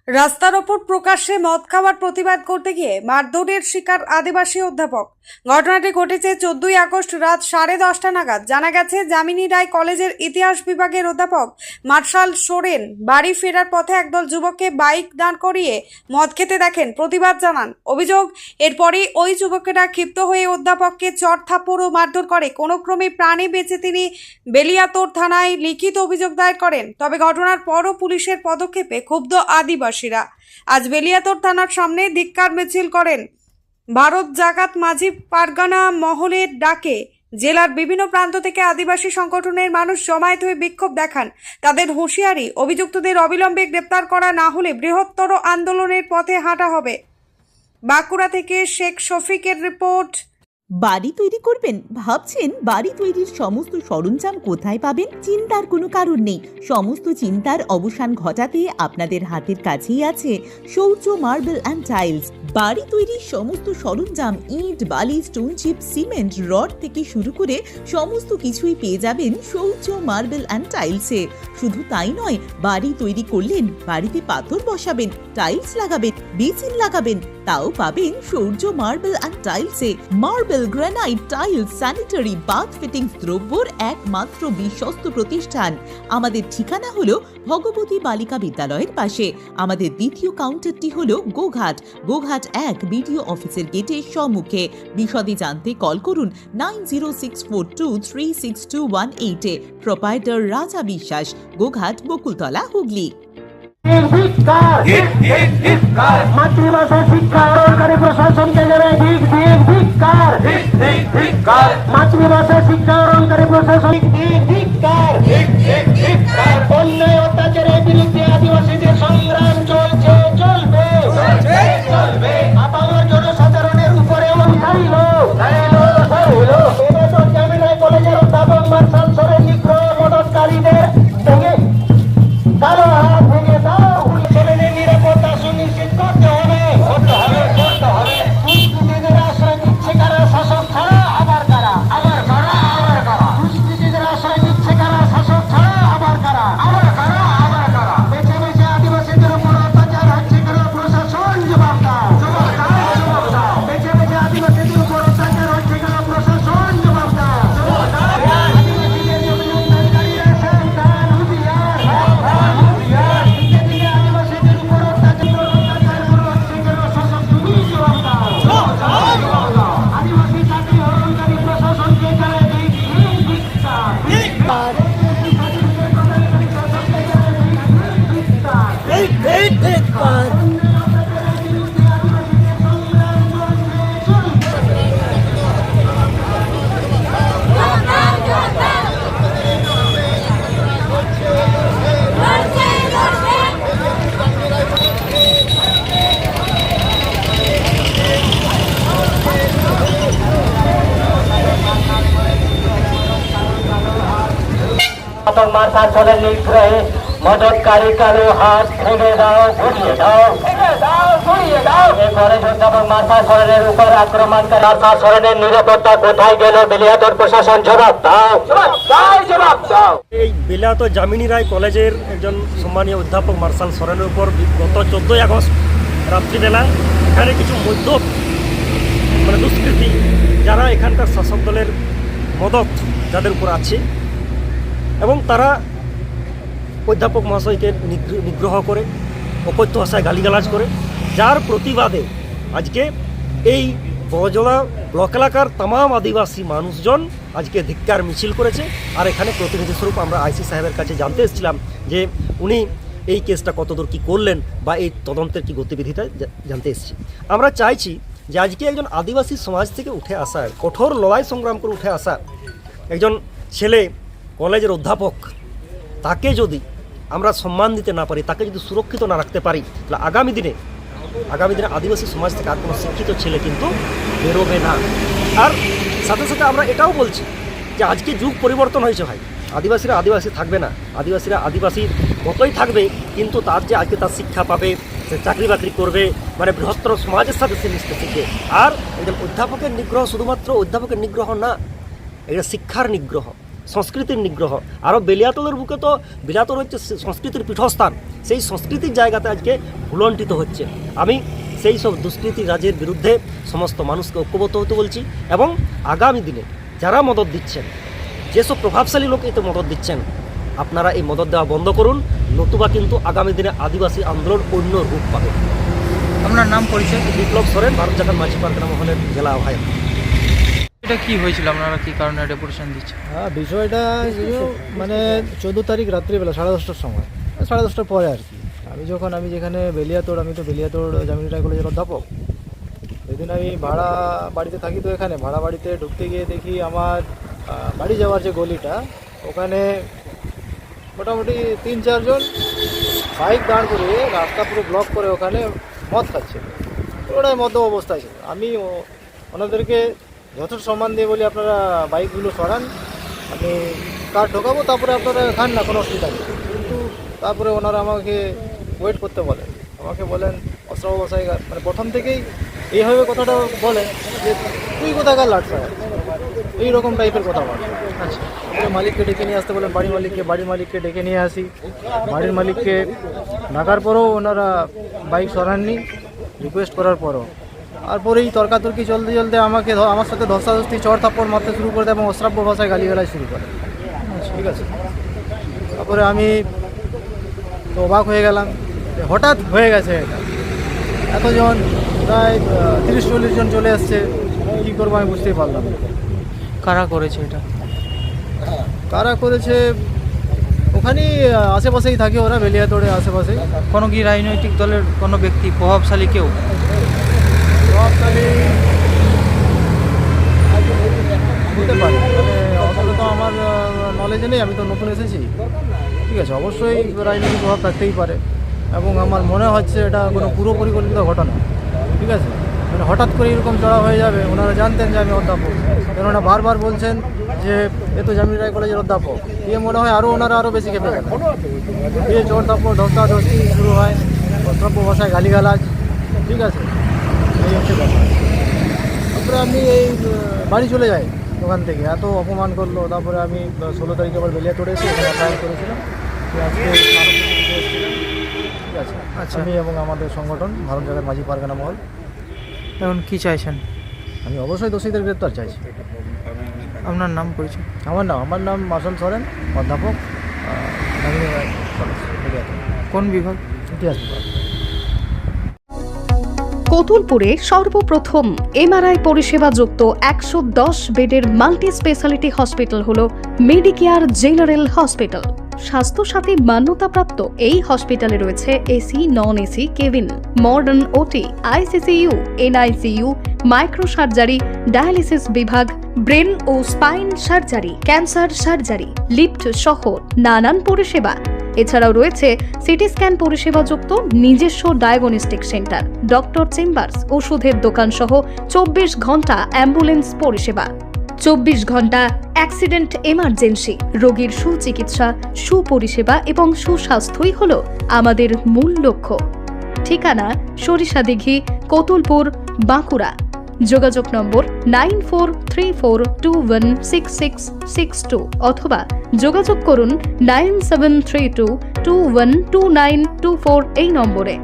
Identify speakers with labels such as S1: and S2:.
S1: রাস্তার ওপর প্রকাশ্যে মদ খাওয়ার প্রতিবাদ করতে গিয়ে মারধরের শিকার আদিবাসী অধ্যাপক। ঘটনাটি ঘটেছে 14ই আগস্ট রাত 10:30 নাগাদ। জানা গেছে, যামিনী রায় কলেজের ইতিহাস বিভাগের অধ্যাপক মার্শাল সোরেন বাড়ি ফেরার পথে একদল যুবককে বাইক দাঁড় করিয়ে মদ খেতে দেখেন, প্রতিবাদ জানান। অভিযোগ, এরপরই ওই যুবকেরা ক্ষিপ্ত হয়ে অধ্যাপককে চড় থাপ্পড় ও মারধর করে। কোনো ক্রমে প্রাণে বেঁচে তিনি বেলিয়াতোড় থানায় লিখিত অভিযোগ দায়ের করেন। তবে ঘটনার পরও পুলিশের পদক্ষেপে ক্ষুব্ধ আদিবাসীরা আজ বেলিয়াতোড় থানার সামনে ধিক্কার মিছিল করেন। ভারত জাগাত মাঝি পারগানা মহলের ডাকে জেলার বিভিন্ন প্রান্ত থেকে আদিবাসী সংগঠনের মানুষ জমায়েত হয়ে বিক্ষোভ দেখান। তাদের হুঁশিয়ারি, অভিযুক্তদের অবিলম্বে গ্রেপ্তার করা না হলে বৃহত্তর আন্দোলনের পথে হাঁটা হবে। বাঁকুড়া থেকে শেখ শফিকের রিপোর্ট।
S2: বাড়ি তৈরি করবেন? ভাবছেন বাড়ি তৈরির সমস্ত সরঞ্জাম কোথায় পাবেন? চিন্তার কোনো কারণ নেই। সমস্ত চিন্তার অবসান ঘটাতে আপনাদের হাতের কাছেই আছে শৌর্য মার্বেল অ্যান্ড টাইলস। বাড়ি তৈরির সমস্ত সরঞ্জাম, ইট, বালি, স্টোন চিপ, সিমেন্ট, রড থেকে শুরু করে সমস্ত কিছুই পেয়ে যাবেন শৌর্য মার্বেল অ্যান্ড টাইলসে। শুধু তাই নয়, বাড়ি তৈরি করলেন, বাড়িতে পাথর বসাবেন, টাইলস লাগাবেন, বেসিন লাগাবেন, তাও পাবেন শৌর্য মার্বেল অ্যান্ড টাইলসে। Marble, granite, tiles, sanitary, bath fittings দ্রব্যর একমাত্র বিশ্বস্ত প্রতিষ্ঠান। আমাদের ঠিকানা হলো ভগবতী বালিকা বিদ্যালয়ের পাশে। আমাদের দ্বিতীয় কাউন্টারটি হলো গোঘাট 1 বিডিও অফিসের গেটের সম্মুখে। বিশদে জানতে কল করুন 9064236218 প্রোপাইটার রাজা বিশ্বাস, গোঘাট, বকুলতলা, হুগলি।
S3: মাতৃভাষা শিক্ষা সরকারি প্রশাসনকে দেবে ধিক্কার। মাতৃভাষা শিক্ষা সরকারি প্রশাসন ধিক্কার। অন্যায় অত্যাচারের বিরুদ্ধে আদিবাসীদের সংগ্রাম চলছে, চলবে। আপামর জনসাধারণের উপরে উঠাইল। জামিনাই কলেজের অধ্যাপক মার্শাল সোরেন নিগ্রহ মদতকারীদের ভেঙে কালো হাত ভেঙে দাও। ছেলেদের নিরাপত্তা সুনিশ্চিত করতে হবে। দুষ্কৃতীদের আশ্রয় দিচ্ছে কারা? শাসক ছাড়া আবার কারা? দুষ্কৃতীদের আশ্রয় দিচ্ছে কারা? শাসক ছাড়া আবার কারা? বেছে বেছে আদিবাসীদের উপর অত্যাচার হচ্ছে কেন? প্রশাসন জবাব দাও। বেছে বেছে আদিবাসীদের উপর অত্যাচার হচ্ছে কেন? প্রশাসন জবাব দাও। আদিবাসীদের জমি উদ্ধারকারীরা সাবধান, হুঁশিয়ার। আদিবাসীদের উপর অত্যাচার হচ্ছে কেন? শাসক তুমি জবাব দাও। আদিবাসী চাকরি হরণকারী প্রশাসনকে জানাই ধিক্কার। মার্শাল সোরেন নিগ্রহে মদতকারী কালো হাত ভেঙে দাও, ঘুরিয়ে দাও। এরপরে অধ্যাপক মার্শাল সোরেনের উপর আক্রমণকারী মার্শাল সোরেনের নিরাপত্তা কোথায় গেল? বেলিয়াতোড় প্রশাসন জবাব দাও।
S4: এই বেলিয়াতোড় যামিনী রায় কলেজের একজন সম্মানীয় অধ্যাপক মার্শাল সোরেনের উপর গত 14ই আগস্ট রাত্রিবেলা এখানে কিছু দুষ্কৃতী, যারা এখানকার শাসক দলের মদত যাদের উপর আছে, এবং তারা অধ্যাপক মহাশয়কে নিগ্রহ করে, অকথ্য ভাষায় গালিগালাজ করে, যার প্রতিবাদে আজকে এই বড়জলা ব্লক এলাকার তামাম আদিবাসী মানুষজন আজকে ধিক্কার মিছিল করেছে। আর এখানে প্রতিনিধি স্বরূপ আমরা আইসি সাহেবের কাছে জানতে এসেছিলাম যে উনি এই কেসটা কতদূর কী করলেন বা এই তদন্তের কী গতিবিধিটা জানতে এসেছি। আমরা চাইছি যে আজকে একজন আদিবাসী সমাজ থেকে উঠে আসা, কঠোর লড়াই সংগ্রাম করে উঠে আসা একজন ছেলে, কলেজের অধ্যাপক, তাকে যদি আমরা সম্মান দিতে না পারি, তাকে যদি সুরক্ষিত না রাখতে পারি, তাহলে আগামী দিনে আদিবাসী সমাজ থেকে আর কোনো শিক্ষিত ছেলে কিন্তু বেরোবে না। আর সাথে সাথে আমরা এটাও বলছি যে আজকে যুগ পরিবর্তন হয়েছে ভাই। আদিবাসীরা আদিবাসী থাকবে না, আদিবাসীরা আদিবাসীর মতোই থাকবে, কিন্তু তার যে আজকে তার শিক্ষা পাবে, সে চাকরি বাকরি করবে, বৃহত্তর সমাজের সাথে সে মিশতে শিখবে। আর একজন অধ্যাপকের নিগ্রহ শুধুমাত্র অধ্যাপকের নিগ্রহ না, এটা শিক্ষার নিগ্রহ। সংস্কৃতির নিগ্রহ। আরও বেলিয়াতলের বুকে তো বেলিয়াতল হচ্ছে সংস্কৃতির পীঠস্থান, সেই সংস্কৃতির জায়গাতে আজকে ভুলণ্ঠিত হচ্ছে। আমি সেই সব দুষ্কৃতি রাজের বিরুদ্ধে সমস্ত মানুষকে ঐক্যবদ্ধ হতে বলছি, এবং আগামী দিনে যারা মদত দিচ্ছেন, যেসব প্রভাবশালী লোক এতে মদত দিচ্ছেন, আপনারা এই মদত দেওয়া বন্ধ করুন, নতুবা কিন্তু আগামী দিনে আদিবাসী আন্দোলন অন্য রূপ পাবে।
S5: আপনার নাম পরিচয়?
S4: বিপ্লব সোরেন, ভারত জাগান মাঝি পারগানা মহলের জেলা আহ্বায়ক।
S5: এটা কি হয়েছিল, আপনারা কি কারণে ডেপুটেশন দিচ্ছেন?
S6: হ্যাঁ, বিষয়টা মানে 14 তারিখ রাত্রিবেলা 10:30টার সময়, 10:30টার পরে আর কি। আমি যেখানে বেলিয়াতোড়, আমি তো বেলিয়াতোড় জামিনী রায় কলেজের অধ্যাপক। সেদিন আমি ভাড়া বাড়িতে থাকি, তো এখানে ভাড়া বাড়িতে ঢুকতে গিয়ে দেখি আমার বাড়ি যাওয়ার যে গলিটা, ওখানে মোটামুটি 3-4 জন বাইক দাঁড় করে রাস্তা পুরো ব্লক করে ওখানে মদ খাচ্ছে। ওটাই মদ্য অবস্থায় ছিল। আমি ওনাদেরকে যথেষ্ট সম্মান দিয়ে বলি, আপনারা বাইকগুলো সরান, আমি কার ঢোকাবো, তারপরে আপনারা খান না, কোনো অসুবিধা নেই। কিন্তু তারপরে ওনারা আমাকে ওয়েট করতে বলেন, আমাকে বলেন অস্ত্র বসাই, মানে প্রথম থেকেই এইভাবে কথাটা বলেন যে তুই কোথাকার লাটসা, এইরকম টাইপের কথা বলেন। আচ্ছা, মালিককে ডেকে নিয়ে আসতে বলেন, বাড়ির মালিককে ডেকে নিয়ে আসি। বাড়ির মালিককে ডাকার পরেও ওনারা বাইক সরাননি, রিকোয়েস্ট করার পরও। তারপরেই তর্কাতর্কি চলতে চলতে আমার সাথে ধস্তাধস্তি, চড় থাপ্পড় মারতে শুরু করে দেয় এবং অশ্রাব্য ভাষায় গালিগালাজ শুরু করে। ঠিক আছে, তারপরে আমি তো অবাক হয়ে গেলাম যে হঠাৎ হয়ে গেছে এটা। এতজন প্রায় 30-40 জন চলে আসছে, কী করবো আমি বুঝতেই পারলাম না।
S5: কারা করেছে এটা?
S6: কারা করেছে ওখানেই আশেপাশেই থাকে ওরা, বেলিয়াতোড়ে আশেপাশেই।
S5: কোনো কি রাজনৈতিক দলের কোনো ব্যক্তি, প্রভাবশালী কেউ?
S6: প্রভাবশালী হতে পারে, মানে অতটা তো আমার নলেজে নেই, আমি তো নতুন এসেছি। ঠিক আছে, অবশ্যই রাজনৈতিক প্রভাব থাকতেই পারে, এবং আমার মনে হচ্ছে এটা কোনো পুরো পরিকল্পিত ঘটনা। ঠিক আছে, মানে হঠাৎ করে এরকম চড়া হয়ে যাবে। ওনারা জানতেন যে আমি অধ্যাপক, কেননা বারবার বলছেন যে এ তো জামিনী রায় কলেজের অধ্যাপক। দিয়ে মনে হয় ওনারা আরও বেশি খেপে গেলেন। দিয়ে চোর থাপ্পড় ধস্তাধস্তি শুরু হয়, অশ্রাব্য ভাষায় গালিগালাজ। ঠিক আছে, এই হচ্ছে ব্যাপার। তারপরে আমি এই বাড়ি চলে যাই ওখান থেকে, এত অপমান করলো। তারপরে আমি 16 তারিখে আবার বেলিয়াতোড়ে এসে এখানে অ্যাপ্লাই করেছিলাম যে আজকে এসেছিলাম। ঠিক আছে,
S5: আচ্ছা,
S6: আমি এবং আমাদের সংগঠন ভারত জাগান মাঝি পারগানা মহল,
S5: এখন কি চাইছেন?
S6: আমি অবশ্যই দোষীদের গ্রেপ্তার চাইছি।
S5: আপনার নাম পরিচয়?
S6: আমার নাম মার্শাল সরেন, অধ্যাপক, জামিনী রায় কলেজ, বেলিয়াতোড়,
S5: কোন বিভাগ?
S6: ইতিহাস বিভাগ।
S7: কতুলপুরে সর্বপ্রথম এমআরআই পরিষেবা যুক্ত 110 বেডের মাল্টি স্পেশালিটি হসপিটাল হল মেডিকেয়ার জেনারেল হসপিটাল। স্বাস্থ্যসাথী মান্যতাপ্রাপ্ত এই হসপিটালে রয়েছে AC, non AC cabin, modern OT, ICCU, NICU, micro surgery, dialysis বিভাগ, ব্রেন ও spine surgery, cancer surgery, lift সহ নানান পরিষেবা। এছাড়াও রয়েছে সিটি স্ক্যান পরিষেবা যুক্ত নিজস্ব ডায়াগনস্টিক সেন্টার, ডক্টর চেম্বার্স, ওষুধের দোকান সহ 24 ঘন্টা অ্যাম্বুলেন্স পরিষেবা। 24 ঘন্টা অ্যাক্সিডেন্ট এমার্জেন্সি, রোগীর সুচিকিৎসা, সুপরিষেবা এবং সুস্বাস্থ্যই হল আমাদের মূল লক্ষ্য। ঠিকানা সরিষাদিঘি, কতুলপুর, বাঁকুড়া। যোগাযোগ নম্বর 9434216662 অথবা যোগাযোগ করুন 9732212924 এই নম্বরে।